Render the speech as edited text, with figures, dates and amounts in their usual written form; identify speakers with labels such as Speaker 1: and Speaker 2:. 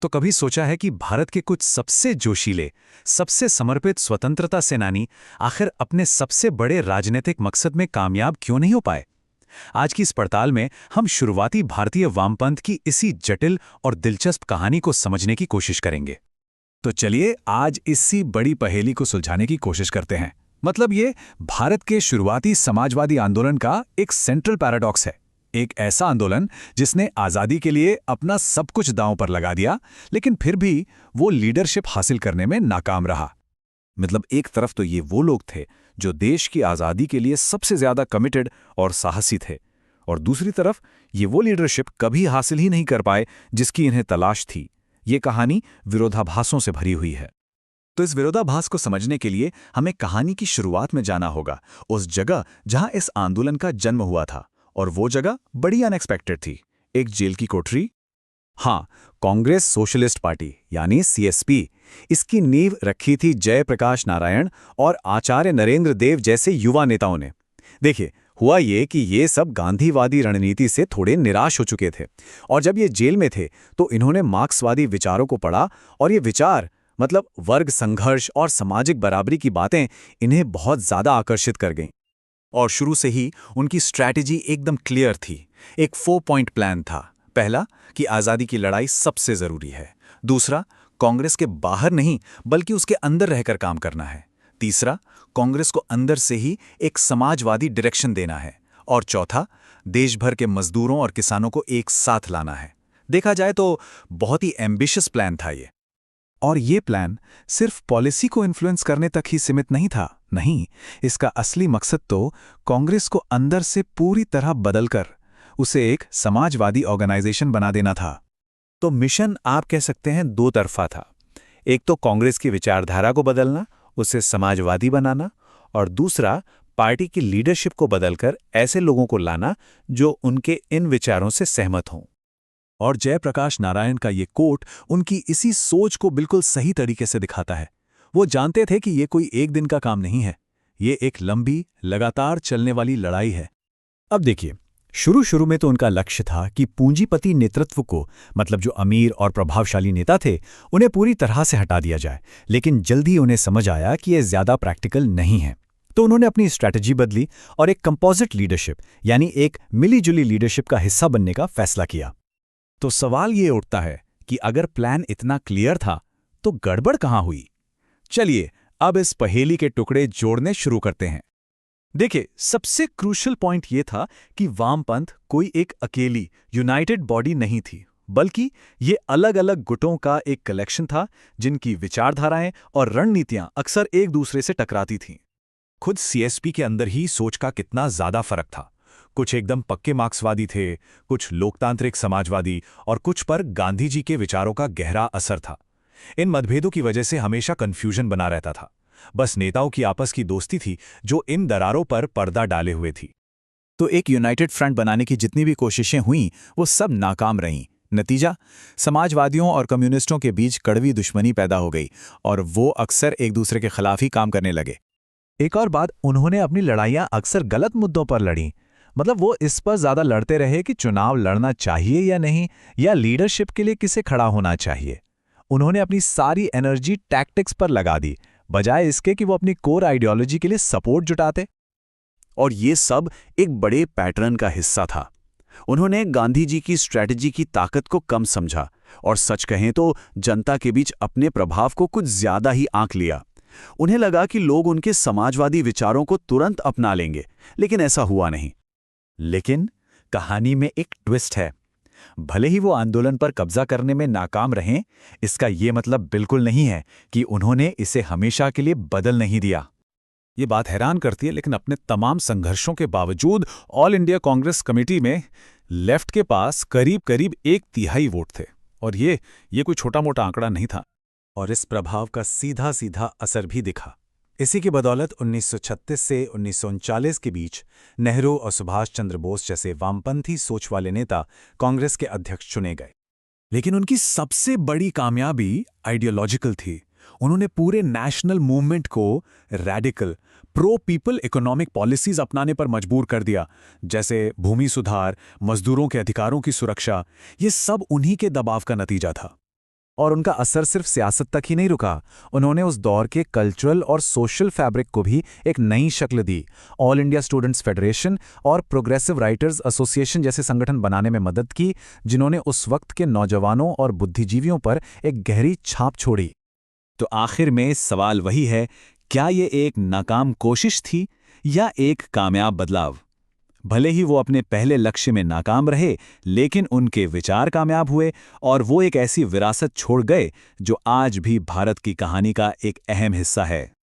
Speaker 1: तो कभी सोचा है कि भारत के कुछ सबसे जोशीले, सबसे समर्पित स्वतंत्रता सेनानी आखिर अपने सबसे बड़े राजनीतिक मकसद में कामयाब क्यों नहीं हो पाए? आज की इस पड़ताल में हम शुरुआती भारतीय वामपंथ की इसी जटिल और दिलचस्प कहानी को समझने की कोशिश करेंगे।
Speaker 2: तो चलिए आज इसी बड़ी पहेली को सुलझाने की कोशिश करते हैं। मतलब ये भारत के शुरुआती समाजवादी आंदोलन का एक सेंट्रल पैराडॉक्स है। एक ऐसा आंदोलन जिसने आज़ादी के लिए अपना सब कुछ दांव पर लगा दिया, लेकिन फिर भी वो लीडरशिप हासिल करने में नाकाम रहा। मतलब एक तरफ तो ये वो लोग थे जो देश की आज़ादी के लिए सबसे ज़्यादा कमिटेड और साहसी थे, और दूसरी तरफ ये वो लीडरशिप कभी हासिल ही नहीं कर पाए जिसकी इन्हें तलाश थी। ये कहानी विरोधाभासों से भरी हुई है। तो इस विरोधाभास को समझने के लिए हमें कहानी की शुरुआत में जाना होगा, उस जगह जहां इस आंदोलन का जन्म हुआ था। और वो जगह बड़ी अनएक्सपेक्टेड थी, एक जेल की कोठरी। हाँ, कांग्रेस सोशलिस्ट पार्टी यानी सीएसपी। इसकी नींव रखी थी जयप्रकाश नारायण और आचार्य नरेंद्र देव जैसे युवा नेताओं ने। देखिए, हुआ ये कि ये सब गांधीवादी रणनीति से थोड़े निराश हो चुके थे, और जब ये जेल में थे तो इन्होंने मार्क्सवादी विचारों को पढ़ा, और ये विचार मतलब वर्ग संघर्ष और सामाजिक बराबरी की बातें इन्हें बहुत ज़्यादा आकर्षित कर गईं। और शुरू से ही उनकी स्ट्रैटेजी एकदम क्लियर थी। एक 4 पॉइंट प्लान था। पहला कि आज़ादी की लड़ाई सबसे ज़रूरी है। दूसरा, कांग्रेस के बाहर नहीं बल्कि उसके अंदर रहकर काम करना है। तीसरा, कांग्रेस को अंदर से ही एक समाजवादी डायरेक्शन देना है। और चौथा, देश भर के मजदूरों और किसानों को एक साथ लाना है। देखा जाए तो बहुत ही एम्बिशियस प्लान था ये। और ये प्लान सिर्फ पॉलिसी को इन्फ्लुएंस करने तक ही सीमित नहीं था। नहीं, इसका असली मकसद तो कांग्रेस को अंदर से पूरी तरह बदलकर उसे एक समाजवादी ऑर्गेनाइजेशन बना देना था। तो मिशन आप कह सकते हैं दो तरफा था। एक तो कांग्रेस की विचारधारा को बदलना, उसे समाजवादी बनाना, और दूसरा पार्टी की लीडरशिप को बदलकर ऐसे लोगों को लाना जो उनके इन विचारों से सहमत हों। और जयप्रकाश नारायण का ये कोट उनकी इसी सोच को बिल्कुल सही तरीके से दिखाता है। वो जानते थे कि ये कोई एक दिन का काम नहीं है, ये एक लंबी, लगातार चलने वाली लड़ाई है। अब देखिए, शुरू में तो उनका लक्ष्य था कि पूंजीपति नेतृत्व को, मतलब जो अमीर और प्रभावशाली नेता थे, उन्हें पूरी तरह से हटा दिया जाए। लेकिन जल्दी उन्हें समझ आया कि यह ज्यादा प्रैक्टिकल नहीं है। तो उन्होंने अपनी स्ट्रैटेजी बदली और एक कंपोजिट लीडरशिप यानी एक मिलीजुली लीडरशिप का हिस्सा बनने का फैसला किया। तो सवाल ये उठता है कि अगर प्लान इतना क्लियर था तो गड़बड़ कहां हुई? चलिए अब इस पहेली के टुकड़े जोड़ने शुरू करते हैं। देखिए, सबसे क्रूशियल पॉइंट ये था कि वामपंथ कोई एक अकेली यूनाइटेड बॉडी नहीं थी, बल्कि ये अलग अलग गुटों का एक कलेक्शन था जिनकी विचारधाराएं और रणनीतियां अक्सर एक दूसरे से टकराती थीं। खुद सीएसपी के अंदर ही सोच का कितना ज्यादा फर्क था। कुछ एकदम पक्के मार्क्सवादी थे, कुछ लोकतांत्रिक समाजवादी, और कुछ पर गांधी जी के विचारों का गहरा असर था। इन मतभेदों की वजह से हमेशा कंफ्यूजन बना रहता था। बस नेताओं की आपस की दोस्ती थी जो इन दरारों पर पर्दा डाले हुए थी। तो एक यूनाइटेड फ्रंट बनाने की जितनी भी कोशिशें हुईं, वो सब नाकाम रहीं। नतीजा, समाजवादियों और कम्युनिस्टों के बीच कड़वी दुश्मनी पैदा हो गई, और वो अक्सर एक दूसरे के खिलाफ ही काम करने लगे। एक और बात, उन्होंने अपनी लड़ाइयां अक्सर गलत मुद्दों पर लड़ी। मतलब वो इस पर ज्यादा लड़ते रहे कि चुनाव लड़ना चाहिए या नहीं, या लीडरशिप के लिए किसे खड़ा होना चाहिए। उन्होंने अपनी सारी एनर्जी टैक्टिक्स पर लगा दी, बजाय इसके कि वो अपनी कोर आइडियोलॉजी के लिए सपोर्ट जुटाते। और ये सब एक बड़े पैटर्न का हिस्सा था। उन्होंने गांधी जी की स्ट्रैटेजी की ताकत को कम समझा, और सच कहें तो जनता के बीच अपने प्रभाव को कुछ ज्यादा ही आंक लिया। उन्हें लगा कि लोग उनके समाजवादी विचारों को तुरंत अपना लेंगे, लेकिन ऐसा हुआ नहीं। लेकिन कहानी में एक ट्विस्ट है। भले ही वो आंदोलन पर कब्जा करने में नाकाम रहें, इसका ये मतलब बिल्कुल नहीं है कि उन्होंने इसे हमेशा के लिए बदल नहीं दिया। ये बात हैरान करती है, लेकिन अपने तमाम संघर्षों के बावजूद ऑल इंडिया कांग्रेस कमेटी में लेफ्ट के पास करीब करीब 1/3 वोट थे, और ये कोई छोटा मोटा आंकड़ा नहीं था। और इस प्रभाव का सीधा सीधा असर भी दिखा। इसी की बदौलत 1936 से 1939 के बीच नेहरू और सुभाष चंद्र बोस जैसे वामपंथी सोच वाले नेता कांग्रेस के अध्यक्ष चुने गए। लेकिन उनकी सबसे बड़ी कामयाबी आइडियोलॉजिकल थी। उन्होंने पूरे नेशनल मूवमेंट को radical pro people economic policies अपनाने पर मजबूर कर दिया, जैसे भूमि सुधार, मजदूरों के अधिकारों की सुरक्षा। ये सब उन्हीं के दबाव का नतीजा था। और उनका असर सिर्फ सियासत तक ही नहीं रुका, उन्होंने उस दौर के कल्चरल और सोशल फैब्रिक को भी एक नई शक्ल दी। ऑल इंडिया स्टूडेंट्स फेडरेशन और प्रोग्रेसिव राइटर्स एसोसिएशन जैसे संगठन बनाने में मदद की, जिन्होंने उस वक्त के नौजवानों और बुद्धिजीवियों पर एक गहरी छाप छोड़ी।
Speaker 1: तो आखिर में सवाल वही है, क्या ये एक नाकाम कोशिश थी या एक कामयाब बदलाव? भले ही वो अपने पहले लक्ष्य में नाकाम रहे, लेकिन उनके विचार कामयाब हुए और वो एक ऐसी विरासत छोड़ गए जो आज भी भारत की कहानी का एक अहम हिस्सा है।